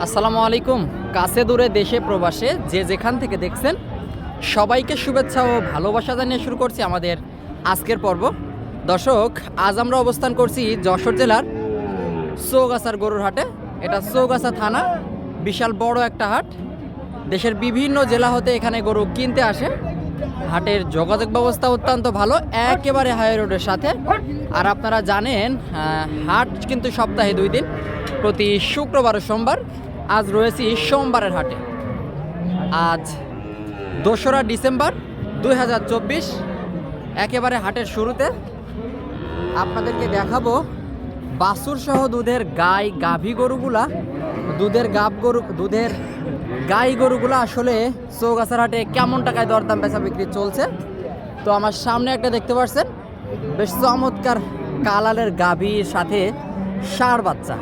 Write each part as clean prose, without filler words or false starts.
আসসালামু আলাইকুম। কাছে দূরে দেশে প্রবাসে যে যেখান থেকে দেখছেন সবাইকে শুভেচ্ছা ও ভালোবাসা জানিয়ে শুরু করছি আমাদের আজকের পর্ব। দর্শক, আজ আমরা অবস্থান করছি যশোর জেলার চৌগাছার গরুর হাটে। এটা চৌগাছা থানা, বিশাল বড় একটা হাট। দেশের বিভিন্ন জেলা হতে এখানে গরু কিনতে আসে। হাটের যোগাযোগ ব্যবস্থা অত্যন্ত ভালো, একেবারে হাই রোডের সাথে। আর আপনারা জানেন হাট কিন্তু সপ্তাহে 2 দিন, প্রতি শুক্রবার ও সোমবার। আজ রয়েছি সোমবারের হাটে। আজ 2রা ডিসেম্বর 2024। একেবারে হাটের শুরুতে আপনাদেরকে দেখাবো বাছুর সহ দুধের গাভী গরুগুলা, দুধের গাই গরুগুলা আসলে চৌগাছার হাটে কেমন টাকায় দরদাম বেচা বিক্রি চলছে। তো আমার সামনে একটা দেখতে পাচ্ছেন, বেশ চমৎকার কালারের গাভীর সাথে ষাঁড় বাচ্চা।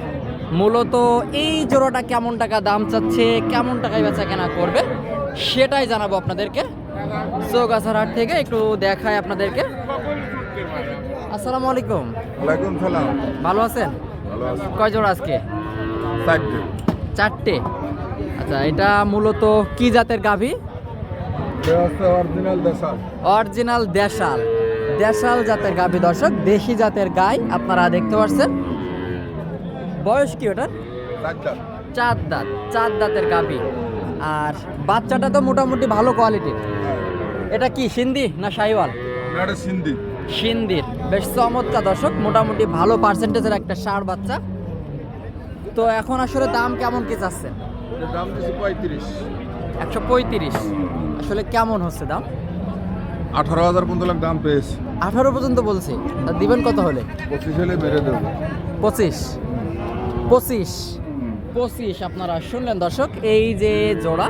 মূলত এই জোড়াটা কেমন টাকা দাম চাচ্ছে, কেমন টাকায় বেচা কেনা করবে সেটাই জানাবো আপনাদেরকে। চৌগাছার হাট থেকে একটু দেখায় আপনাদেরকে। আসসালামু আলাইকুম। ওয়ালাইকুম সালাম। ভালো আছেন? ভালো আছি। কয় জোড়া আজকে? 4টে। আচ্ছা, এটা মূলত কি জাতের গাভী? অরিজিনাল দেশাল। অরিজিনাল দেশাল জাতের গাভী। দর্শক, দেশি জাতের গাই আপনারা দেখতে পাচ্ছেন। বয়স কি ওটার? 4 দাঁতের গাভী। আর বাচ্চাটা তো মোটামুটি ভালো কোয়ালিটির। এটা কি সিন্ধি না শাহিওয়াল? এটা সিন্ধি। সিন্ধির বেশ চমৎকার। দর্শক, মোটামুটি ভালো পার্সেন্টেজের একটা ষাঁড় বাচ্চা। তো এখন আসলে দাম কেমন কি চাচ্ছেন? দাম দিচ্ছে 35। 135। আসলে কেমন হচ্ছে দাম? 18,000 পর্যন্ত দাম পেয়েছে। 18 পর্যন্ত বলছি। তা দিবেন কত হলে? 25 হলে মেরে দেবো। 25 আপনারা শুনলেন দর্শক। এই যে জোড়া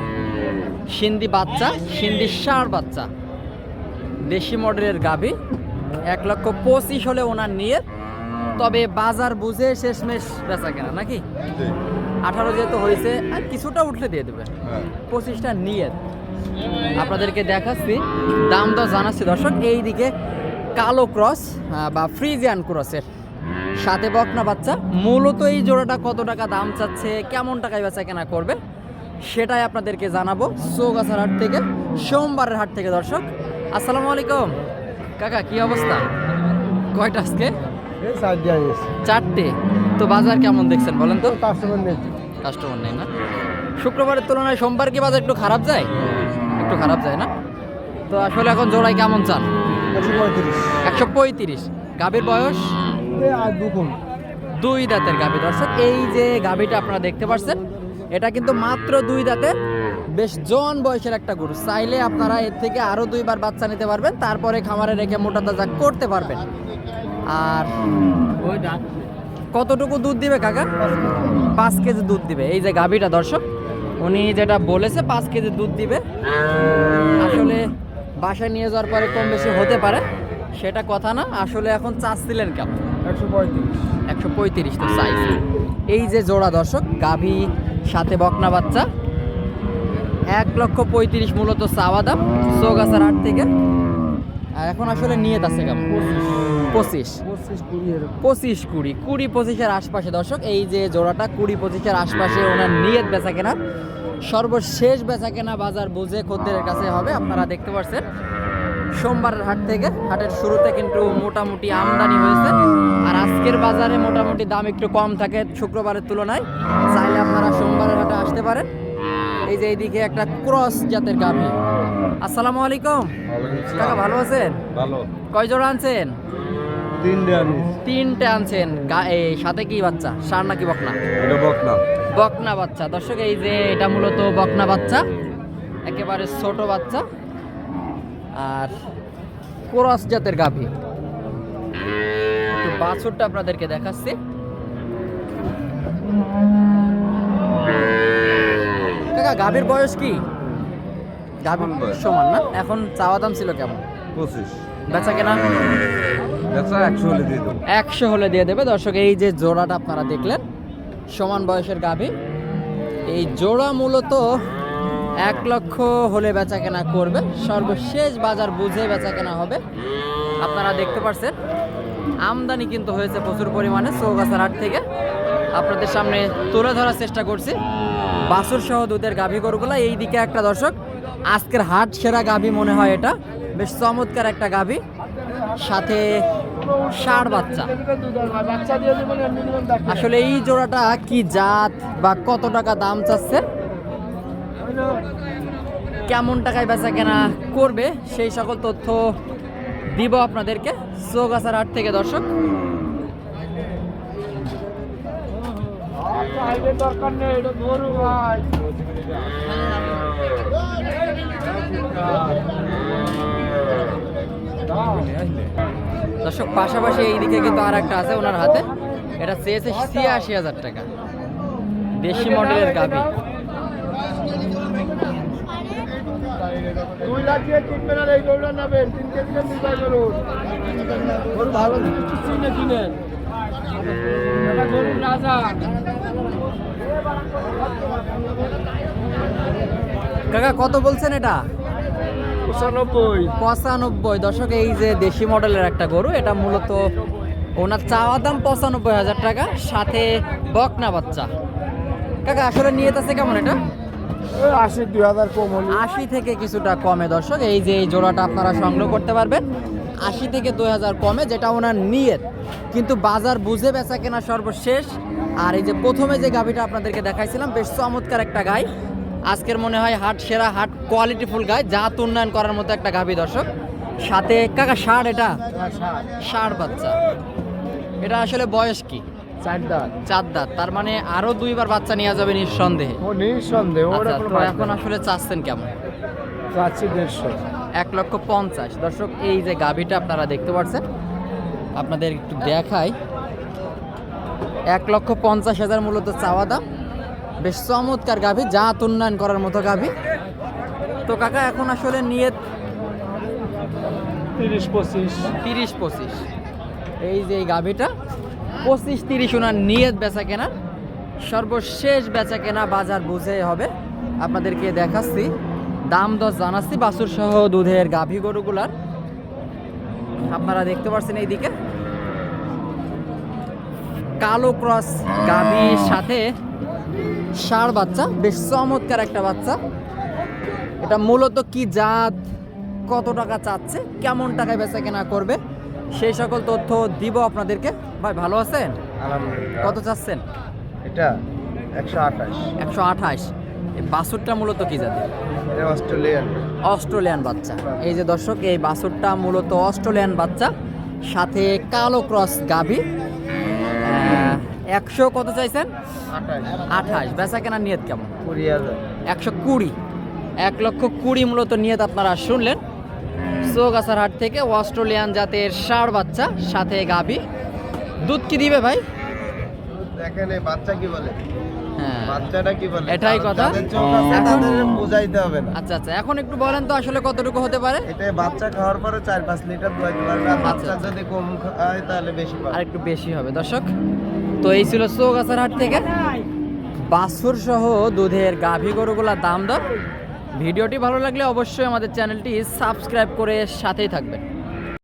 সিন্ধি বাচ্চা, সিন্ধি ষাঁড় বাচ্চা, দেশি মডেলের গাভী, 1,25,000 হলে ওনার নিয়ে। তবে বাজার বুঝে শেষমেশ বেচা কেনা নাকি? 18 যেহেতু হয়েছে, আর কিছুটা উঠলে দিয়ে দেবে। 25টা নিয়ে আপনাদেরকে দেখাচ্ছি, দাম তো জানাচ্ছি দর্শক। এই দিকে কালো ক্রস বা ফ্রিজিয়ান ক্রসের সাথে বকনা বাচ্চা। মূলত এই জোড়াটা কত টাকা দাম চাচ্ছে, কেমন টাকায় বেচা কেনা করবে সেটাই আপনাদেরকে জানাবো চৌগাছার হাট থেকে, সোমবারের হাট থেকে। দর্শক, আসসালামু আলাইকুম। কাকা, কি অবস্থা? কয়টা আজকে? 4টে। তো বাজার কেমন দেখছেন বলেন তো? কাস্টমার নেই না? শুক্রবারের তুলনায় সোমবার কি বাজার একটু খারাপ যায়? একটু খারাপ যায় না? তো আসলে এখন জোড়ায় কেমন চান? 135। গাভীর বয়স 2 দাঁতের গাভী। দর্শক, এই যে গাভীটা আপনারা দেখতে পাচ্ছেন, এটা কিন্তু মাত্র 2 দাঁতের বেশ জোয়ান বয়সের একটা গরু। চাইলে আপনারা এর থেকে আরো 2 বার বাচ্চা নিতে পারবেন, তারপরে খামারে রেখে মোটা তাজা করতে পারবেন। আর কতটুকু দুধ দিবে কাকা? 5 কেজি দুধ দিবে এই যে গাভীটা। দর্শক, উনি যেটা বলেছে 5 কেজি দুধ দিবে। আসলে বাসায় নিয়ে যাওয়ার পরে কম বেশি হতে পারে, সেটা কথা না। আসলে এখন চাচ্ছিলেন কেমন? 135 তো সাইজ। এই যে জোড়া দর্শক, গাভী সাথে বকনা বাচ্চা, 1,35,000 মূলত চাওয়া দাম চৌগাছার হাট থেকে। আর এখন আসলে নিয়ত আছে কেমন? 25-20 আশপাশে। দর্শক, এই যে জোড়াটা 20-25 আশপাশে ওনার নিয়ত বেচা কেনা। সর্বশেষ বেচা কেনা বাজার বুঝে খদ্দেরের কাছে হবে। আপনারা দেখতে পাচ্ছেন সোমবারের হাট থেকে, হাটের শুরুতে কিন্তু মোটামুটি আমদানি হয়েছে। আর আজকের বাজারে মোটামুটি দাম একটু কম থাকে শুক্রবারের তুলনায়। চাইলে আপনারা সোমবারের হাটে আসতে পারেন। এই যে এইদিকে একটা ক্রস জাতের গাভী। আসসালামু আলাইকুম। কাকা, ভালো আছেন? ভালো। কয় জোড়া আনছেন? 3টে আনছেন। এই সাথে কি বাচ্চা, ষাঁড় নাকি বকনা? এটা বকনা বাচ্চা। দর্শক, এই যে এটা মূলত বকনা বাচ্চা, একেবারে ছোট বাচ্চা আর ক্রস জাতের গাভী। একটু বাছুরটা আপনাদেরকে দেখাচ্ছি। কাকা, গাভীর বয়স কি? গাভীর সমান না? এখন চাওয়া দাম ছিল কেমন? 25। বেচা কেনা 100 হলে দিয়ে দেবো। 100 হলে দিয়ে দেবে। দর্শক, এই যে জোড়াটা আপনারা দেখলেন, সমান বয়সের গাভী। এই জোড়া মূলত 1 লক্ষ হলে বেচা কেনা করবে। সর্বশেষ বাজার বুঝে বেচা কেনা হবে। আপনারা দেখতে পাচ্ছেন আমদানি কিন্তু হয়েছে প্রচুর পরিমাণে চৌগাছার হাট থেকে। আপনাদের সামনে তুলে ধরার চেষ্টা করছি বাছুর সহ দুধের গাভী গরুগুলা। এই দিকে একটা দর্শক আজকের হাট সেরা গাভী মনে হয় এটা, বেশ চমৎকার একটা গাভী, সাথে ষাঁড় বাচ্চা। আসলে এই জোড়াটা কি জাত বা কত টাকা দাম চাচ্ছে, কেমন টাকায় বেচা কেনা করবে, সেই সকল তথ্য দিব আপনাদেরকে চৌগাছার হাট থেকে দর্শক। দরকার নেই, এটা গরু ভাই। দর্শক পাশাপাশি এইদিকে কিন্তু আর একটা আছে ওনার হাতে, এটা চেয়েছে ৮৬,০০০ টাকা, দেশি মডেলের গাভী। 2 লাখ দিয়ে কিনবেন আর এই গরুটা নেবেন, 3 কেজি নির্ভর করুন। গরু ভালো চিনে কিনেন, এটা গরুর রাজা। কাকা কত বলছেন এটা? 95। দর্শক এই যে দেশি মডেলের একটা গরু, এটা মূলত ওনার চাওয়া দাম ৯৫,০০০ টাকা, সাথে বকনা বাচ্চা। কাকা আসলে নিয়ত আছে কেমন এটা? 80 2000 কম হলো। ৮০ থেকে কিছুটা কমে দর্শক, এই যে এই জোড়াটা আপনারা সংগ্রহ করতে পারবেন ৮০ থেকে ২০০০ কমে, যেটা ওনার নিয়ত। কিন্তু বাজার বুঝে বেচা কেনা সর্বশেষ। আর এই যে প্রথমে যে গাভীটা আপনাদেরকে দেখাইছিলাম, বেশ চমৎকার একটা গাই, আজকের মনে হয় হাট সেরা, হাট কোয়ালিটিফুল গাই, জাত উন্নয়ন করার মতো একটা গাভী দর্শক। সাথে কাকা ষাঁড়, এটা ষাঁড় বাচ্চা। এটা আসলে বয়স কি? 4 দাঁত। 4 দাঁত, তার মানে আরো 2বার বাচ্চা নেওয়া যাবে নিঃসন্দেহে। ও নিঃসন্দেহ। আচ্ছা, তো এখন আসলে চাচ্ছেন কেমন? চাচ্ছি 150। ১,৫০,০০০। দর্শক এই যে গাভীটা আপনারা দেখতে পাচ্ছেন, আপনাদের একটু দেখাই, ১,৫০,০০০ মূলত চাওয়া দাম, বেশ চমৎকার গাভী, জাত উন্নয়ন করার মতো গাভী। তো কাকা এখন আসলে নিয়ত 30-25। এই যে এই গাভীটা 25-30 ওনার নিয়ত বেচা কেনা, সর্বশেষ বেচা কেনা বাজার বুঝে হবে। আপনাদেরকে দেখাচ্ছি, দাম দর জানাচ্ছি বাছুর সহ দুধের গাভী গরুগুলার। আপনারা দেখতে পাচ্ছেন এইদিকে কালো ক্রস গাভীর সাথে ষাঁড় বাচ্চা, বেশ চমৎকার একটা বাচ্চা। এটা মূলত কি জাত, কত টাকা চাচ্ছে, কেমন টাকায় বেচা কেনা করবে, সেই সকল তথ্য দিব আপনাদেরকে। ভাই ভালো আছেন? আলহামদুলিল্লাহ। কত চাচ্ছেন? এটা 128। ১২৮। এই বাছুরটা মূলত কি জাতের? এটা অস্ট্রেলিয়ান। অস্ট্রেলিয়ান বাচ্চা। এই যে দর্শক এই বাছুরটা মূলত অস্ট্রেলিয়ান বাচ্চা, সাথে কালো ক্রস গাভী। ১০০ কত চাইছেন? 28। বেচা কেনার নিয়ত কেমন? 20,000। ১২০। ১,২০,০০০ মূলত নিয়ত আপনারা শুনলেন। চৌগাছার হাট থেকে অস্ট্রেলিয়ান জাতের ষাঁড় বাচ্চা, সাথে গাভী। দুধ কি দিবে ভাই? দেখেন এই বাচ্চা কি বলে, হ্যাঁ, বাচ্চাটা কি বলে, এটাই কথা। যাদের চোখ আছে তাদের বুঝাইতে হবে না। আচ্ছা আচ্ছা, এখন একটু বলেন তো আসলে কতটুকু হতে পারে? এটা বাচ্চা খাওয়ার পরে 4-5 লিটার দোয়াইতে পারবে, আর বাচ্চা আচ্ছা। যদি কম খায় তাহলে বেশি পাবে। আর একটু বেশি হবে দর্শক। তো এই ছিল চৌগাছার হাট থেকে বাছুর সহ দুধের গাভী গরুগুলার দাম দর। ভিডিওটি ভালো লাগলে অবশ্যই আমাদের চ্যানেলটি সাবস্ক্রাইব করে সাথেই থাকবেন।